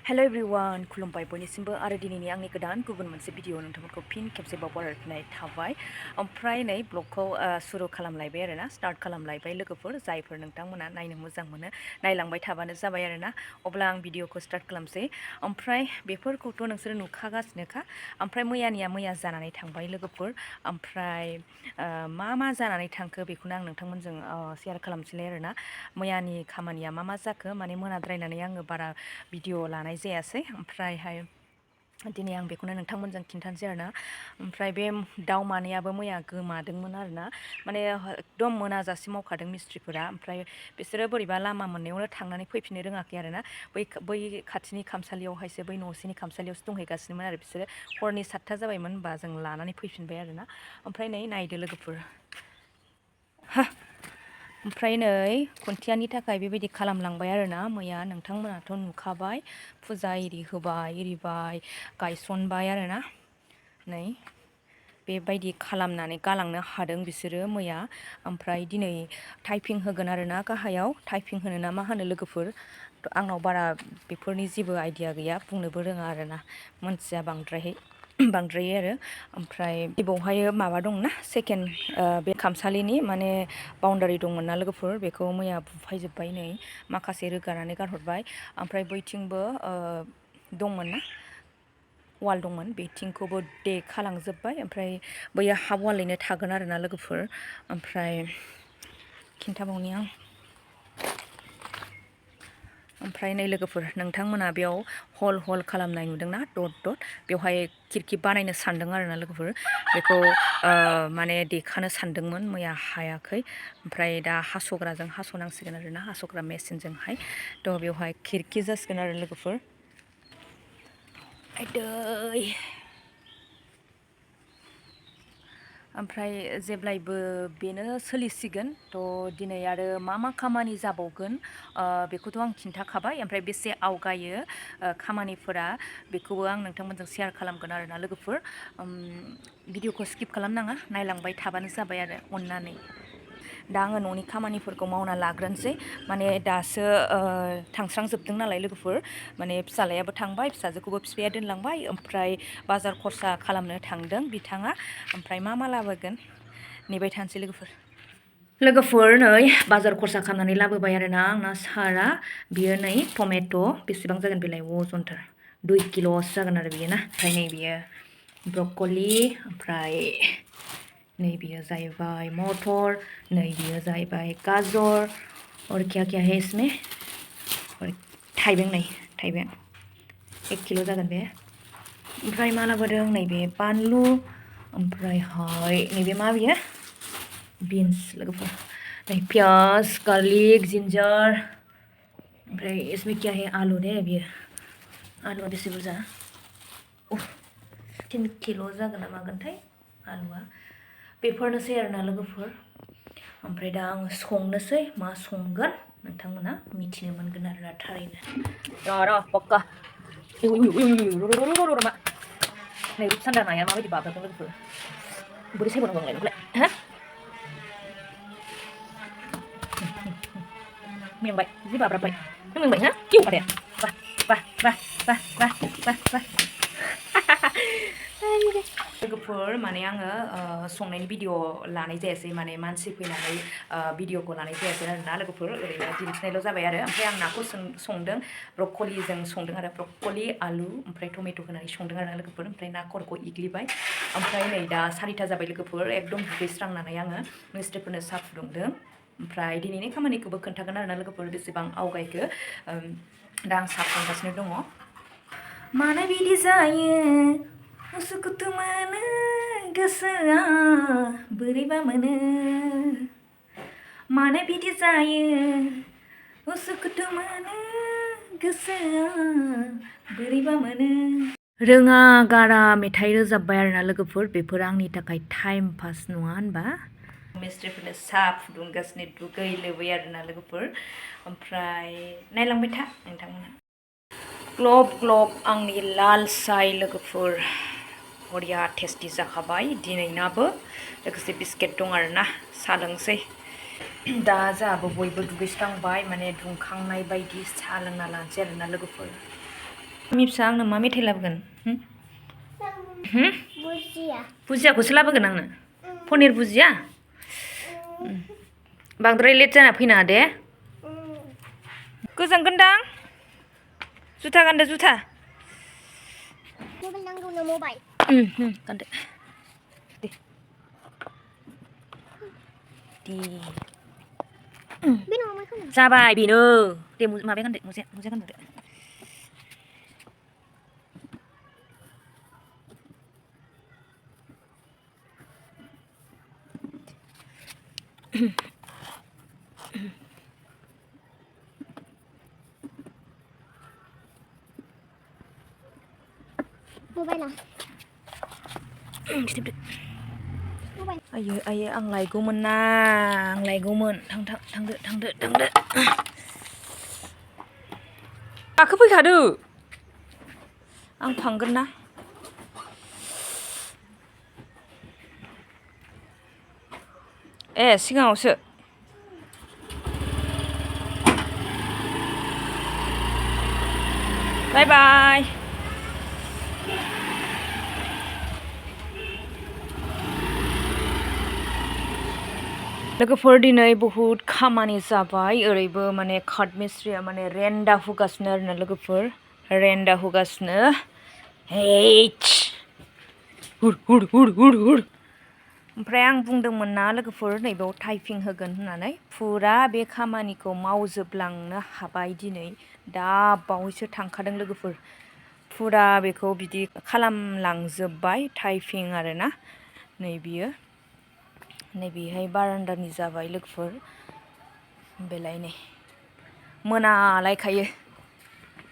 hello everyone खुलुमबाय बयनिसिमबो आरो दिनैनि आंनि गोदान गुबुन मोनसे भिडिअ नोंथांमोनखौ फिन खेबसेबाव बरायफिननाय थाबाय ओमफ्राय नै ब्लगखौ सुरु खालामलायबाय आरोना स्टार्ट खालामलायबाय लोगोफोर जायफोर नोंथांमोना नायनो मोजां मोनो नायलांबाय थाबानो जाबाय आरोना अब्ला आं भिडिअखौ स्टार्ट खालामसै ओमफ्राय बेफोरखौथ' नोंसोरो नुखागासिनोखा ओमफ्राय मैयानिया मैया जानानै थांबाय लोगोफोर ओमफ्राय मा जानानै थांखो बेखौनो आं नोंथांमोनजों शेयार खालामसैलाय आरोना मैयानि खामानिया मा जाखो माने मोनाद्रायनानै आङो बारा भिडिअ लानाय जायासै ओमफ्रायहाय दिनै आं बेखौनो नोंथांमोनजों खिन्थानोसै आरोना ओमफ्राय बे दाउ मानैयाबो मैया गोमादोंमोन आरोना माने एकदम मोनाजासे मावखादों मिस्ट्रिफोरा ओमफ्राय बिसोरो बोरैबा लामा मोननायावनो थांनानै फैफिननो रोङाखै आरोना बै खाथिनि खामसालियावहायसो बै न'सेनि खामसालियावसो दंहैगासिनोमोन आरो बिसोरो हरनि 7ता जाबायमोन होनबा जों लानानै फैफिनबाय आरोना ओमफ्राय नै नायदो लोगोफोर ओमफ्राय नै खुन्थियानि थाखाय बेबायदि खालामलांबाय आरोना मैया नोंथांमोनाथ' नुखाबाय फुजा इरि होबाय इरिबाय गायसनबाय आरोना नै बेबायदि खालामनानै गालांनो हादों बिसोरो मैया ओमफ्राय दिनै टाइपिं होगोन आरोना गाहायाव टाइपिं होनो ना मा होनो लोगोफोर आंनाव बारा बेफोरनि जेबो आइडिया गैया बुंनोबो रोङा आरोना मोनथिया बांद्राय आरो ओमफ्राय बेवहाय माबा दंना सेकेन्ड बे खामसालिनि माने बाउन्डारि दंमोन ना लोगोफोर बेखौ मैया बुफायजोब्बाय नै माखासे रोगानानै गारहरबाय ओमफ्राय बैथिंबो दंमोन ना वाल दंमोन बेथिंखौबो देखालांजोब्बाय ओमफ्राय बैयो हाफ वालैनो थागोन आरोना लोगोफोर ओमफ्राय खिन्थाबावनि आं ओमफ्राय नै लोगोफोर नोंथांमोना बेयाव हल खालामनाय नुदोंना दट बेवहाय खिरखि बानायनो सानदों आरोना लोगोफोर बेखौ माने देखानो सानदोंमोन मैया हायाखै ओमफ्राय दा हास'ग्राजों हास'नांसिगोन आरोना हास'ग्रा मेसिनजोंहाय थ' बेवहाय खिरखि जासिगोन आरो लोगोफोर आयदै ओमफ्राय जेब्लायबो बेनो सोलिसिगोन थ' दिनै आरो मा खामानि जाबावगोन बेखौथ' आं खिन्थाखाबाय ओमफ्राय बेसे आवगायो खामानिफोरा बेखौबो आं नोंथांमोनजों शेयार खालामगोन आरोना लोगोफोर भिडिअखौ स्किप खालामनाङा नायलांबाय थाबानो जाबाय आरो अननानै दा आङो न'नि खामानिफोरखौ मावना लाग्रोनोसै माने दासो थांस्रांजोबदों नालाय लोगोफोर माने फिसालायाबो थांबाय फिसाजोखौबो बिफाया दोनलांबाय ओमफ्राय बाजार खरसा खालामनो थांदों बिथाङा ओमफ्राय मा लाबोगोन नेबाय थानोसै लोगोफोर नै बाजार खरसा खालामनानै लाबोबाय आरोना आंना सारा बियो नै टमेट' बेसेबां जागोन बेलाय अजनथार 2 किल'सो जागोन आरो बियो ना ओमफ्राय नै बियो ब्रकलि ओमफ्राय नै बियो जाहैबाय मटर नै बियो जाहैबाय गाजर और क्या है इसमें और थाइबें 1 किल' जागोन बे ओमफ्राय मा लाबोदों नैबे बानलु ओमफ्रायहाय नैबे मा बियो बिन्स लोगोफोर नै प्याज गार्लिक जिन्जार ओमफ्राय इसमें क्या है आलु दे बियो आलुआ बेसे बुरजा 3 किल' जागोन ना मागोनथाय आलुआ बेफोरनोसै आरोना लोगोफोर ओमफ्राय दा आङो संनोसै मा संगोन नोंथांमोना मिथिनो मोनगोन आरोना थारैनो र' पक्का नै सान्दा नाया माबायदि बाब्राबदों लोगोफोर बोरै सायबावनांगौ आंलाय बेखौलाय हा मेंबाय जि बाब्राबबाय नों मेंबाय हा किउ आदाया बा लोगोफोर माने आङो संनायनि भिडिअ लानाय जायासै माने मानसि फैनानै भिडिअखौ लानाय जायासै आरोना लोगोफोर ओरैनो दिन्थिनायल' जाबाय आरो ओमफ्राय आं नाखौ संदों ब्रकलिजों संदों आरो ब्रकलि आलु ओमफ्राय टमेट' होनानै संदों आरोना लोगोफोर ओमफ्राय ना खर'खौ एग्लिबाय ओमफ्राय नै दा 4ता जाबाय लोगोफोर एकदम दुगैस्रांनानै आङो मिस्ट्रिफोरनो साहा फुदुंदों ओमफ्राय दिनैनि खामानिखौबो खोन्थागोन आरोना लोगोफोर बेसेबां आवगायखो दा आं साहा फुदुंगासिनो दङ मानो बिदि जायो उसुखुथु मोनो गोसोआ बोरैबा मोनो मानो बिदि जायो उसुखुथु मोनो गोसोआ बोरैबा मोनो रोङा गारा मेथाइ रोजाबबाय आरोना लोगोफोर बेफोर आंनि थाखाय टाइम पास नङा होनबा मिस्ट्रिफोरनो साहा फुदुंगासिनो दुगै लोबै आरोना लोगोफोर ओमफ्राय नायलांबाय था नोंथांमोना ग्लब आंनि लाल साय लोगोफोर बरिया टेस्टि जाखाबाय दिनैनाबो लोगोसे बिस्केट दं आरोना साहा लोंसै दा जोंहाबो बयबो दुगैस्रांबाय माने दुंखांनाय बायदि साहा लोंना लानोसै आरोना लोगोफोर आंनि फिसा आंनो मा मेथाइ लाबोगोन बुजिया बुजियाखौसो लाबोगोन आंनो पनिर बुजिया बांद्राय लेट जाना फैनाङा दे गोजांगोनदां जुथा गानदो जुथा मबाइल नांगौनो मबाइल गानदो दे बे नङा मा खोनाया जाबाय बेनो दे माबाया गानदो मुजा गानदो मबाइला खिथेबदो मबाइल आयो आयो आं लायगौमोन ना आं लायगौमोन थांदो गाखो फैखादो आं थांगोन ना ए सिगाङावसो बाय बाय लोगोफोर दिनै बहुद खामानि जाबाय ओरैबो माने काट मिस्ट्रिया माने रेन्दा हुगासिनो आरोना लोगोफोर रेन्दा हुगासिनो हेइच हुर ओमफ्राय आं बुंदोंमोन ना लोगोफोर नैबेयाव टाइपिं होगोन होननानै फुरा बे खामानिखौ मावजोबलांनो हाबाय दिनै दा बावैसो थांखादों लोगोफोर फुरा बेखौ बिदि खालामलांजोबबाय टाइपिं आरोना नैबियो नैबेहाय बारान्दानि जाबाय लोगोफोर बेलाय नै मोनालायखायो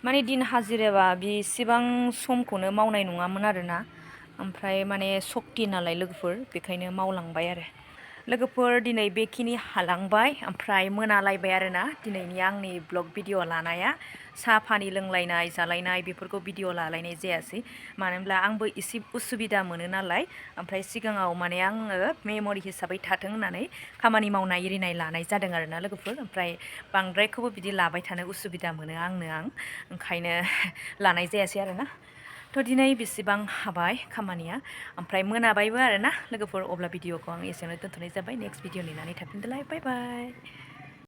माने दिन हाजिराबा बेसेबां समखौनो मावनाय नङामोन आरोना ओमफ्राय माने सक्ति नालाय लोगोफोर बेखायनो मावलांबाय आरो लोगोफोर दिनै बेखिनि हालांबाय ओमफ्राय मोनालायबाय आरोना दिनैनि आंनि ब्लग भिडिअ लानाया साहा पानि लोंलायनाय जालायनाय बेफोरखौ भिडिअ लालायनाय जायासै मानो होनब्ला आंबो एसे उसुबिदा मोनो नालाय ओमफ्राय सिगाङाव माने आङो मेमरि हिसाबै थाथों होननानै खामानि मावनाय एरिनाय लानाय जादों आरोना लोगोफोर ओमफ्राय बांद्रायखौबो बिदि लाबाय थानो उसुबिदा मोनो आं ओंखायनो लानाय जायासै आरोना थ' दिनै बेसेबां हाबाय खामानिया ओमफ्राय मोनाबायबो आरोना लोगोफोर अब्ला भिडिअखौ आं एसेयावनो दोनथ'नाय जाबाय नेक्स्ट भिडिअ नेनानै थाफिनदोलाय बाय बाय